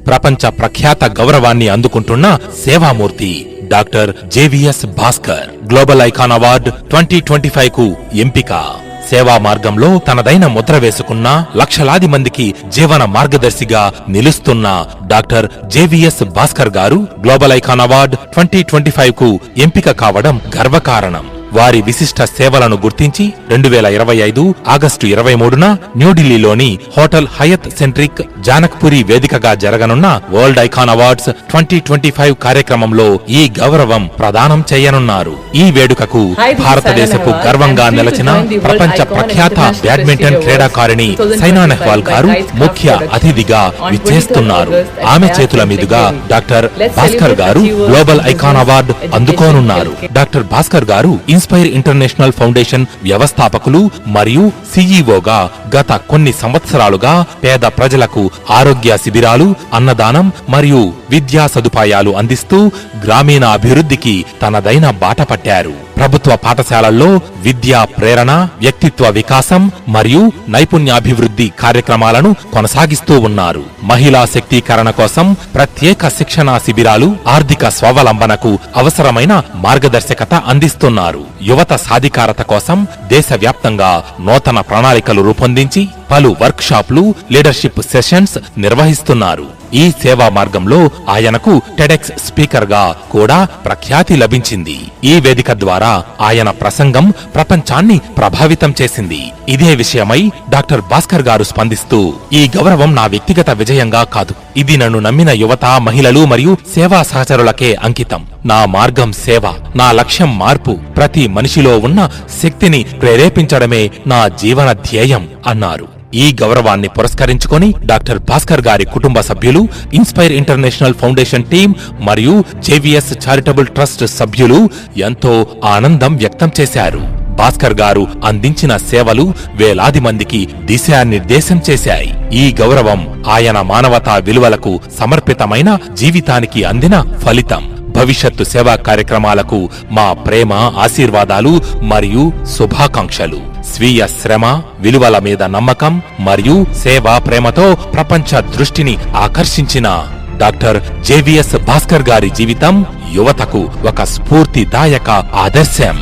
ప్రపంచ ప్రఖ్యాత గౌరవాన్ని అందుకుంటున్న సేవామూర్తి doctor JVS Bhaskar global icon award 2025 కు ఎంపిక. సేవా మార్గంలో తనదైన ముద్ర వేసుకున్న లక్షలాది మందికి జీవన మార్గదర్శిగా నిలుస్తున్న డాక్టర్ జేవిఎస్ భాస్కర్ గారు గ్లోబల్ ఐకాన్ అవార్డ్ 2025 కు ఎంపిక కావడం గర్వకారణం. వారి విశిష్ట సేవలను గుర్తించి 2025 ఆగస్టు 23న న్యూఢిల్లీలోని హోటల్ హయత్ సెంట్రిక్ జానక్పురి వేదికగా జరగనున్న వరల్డ్ ఐకాన్ అవార్డ్స్ 2025 కార్యక్రమంలో ఈ గౌరవం ప్రదానం చేయనున్నారు. ఈ వేడుకకు భారతదేశపు గర్వంగా నిలచిన ప్రపంచ ప్రఖ్యాత బ్యాడ్మింటన్ క్రీడాకారిణి సైనా నెహ్వాల్ గారు ముఖ్య అతిథిగా విచ్చేస్తున్నారు. ఆమె చేతుల మీదుగా డాక్టర్ భాస్కర్ గారు గ్లోబల్ ఐకాన్ అవార్డు అందుకోనున్నారు. డాక్టర్ భాస్కర్ గారు ఇన్స్పైర్ ఇంటర్నేషనల్ ఫౌండేషన్ వ్యవస్థాపకులు మరియు సిఇఓగా గత కొన్ని సంవత్సరాలుగా పేద ప్రజలకు ఆరోగ్య శిబిరాలు, అన్నదానం మరియు విద్యా సదుపాయాలు అందిస్తూ గ్రామీణ అభివృద్ధికి తనదైన బాట పట్టారు. ప్రభుత్వ పాఠశాలల్లో విద్యా ప్రేరణ, వ్యక్తిత్వ వికాసం మరియు నైపుణ్యాభివృద్ధి కార్యక్రమాలను కొనసాగిస్తూ ఉన్నారు. మహిళా శక్తీకరణ కోసం ప్రత్యేక శిక్షణా శిబిరాలు, ఆర్థిక స్వావలంబనకు అవసరమైన మార్గదర్శకత అందిస్తున్నారు. యువత సాధికారత కోసం దేశవ్యాప్తంగా నూతన ప్రణాళికలు రూపొందించి పలు వర్క్షాప్లు, లీడర్షిప్ సెషన్స్ నిర్వహిస్తున్నారు. ఈ సేవా మార్గంలో ఆయనకు టెడెక్స్ స్పీకర్ గా కూడా ప్రఖ్యాతి లభించింది. ఈ వేదిక ద్వారా ఆయన ప్రసంగం ప్రపంచాన్ని ప్రభావితం చేసింది. ఇదే విషయమై డాక్టర్ భాస్కర్ గారు స్పందిస్తూ, ఈ గౌరవం నా వ్యక్తిగత విజయంగా కాదు, ఇది నన్ను నమ్మిన యువత, మహిళలు మరియు సేవా సహచరులకే అంకితం. నా మార్గం సేవ, నా లక్ష్యం మార్పు, ప్రతి మనిషిలో ఉన్న శక్తిని ప్రేరేపించడమే నా జీవన ధ్యేయం అన్నారు. ఈ గౌరవాన్ని పురస్కరించుకొని డాక్టర్ భాస్కర్ గారి కుటుంబ సభ్యులు, ఇన్స్పైర్ ఇంటర్నేషనల్ ఫౌండేషన్ టీం మరియు జేవిఎస్ చారిటబుల్ ట్రస్ట్ సభ్యులు ఎంతో ఆనందం వ్యక్తం చేశారు. భాస్కర్ గారు అందించిన సేవలు వేలాది మందికి దిశానిర్దేశం చేశాయి. ఈ గౌరవం ఆయన మానవతా విలువలకు సమర్పితమైన జీవితానికి అందిన ఫలితం. భవిష్యత్తు సేవా కార్యక్రమాలకు మా ప్రేమ, ఆశీర్వాదాలు మరియు శుభాకాంక్షలు. స్వీయ శ్రమ, విలువల మీద నమ్మకం మరియు సేవా ప్రేమతో ప్రపంచ దృష్టిని ఆకర్షించిన డాక్టర్ జేవిఎస్ భాస్కర్ గారి జీవితం యువతకు ఒక స్ఫూర్తిదాయక ఆదర్శం.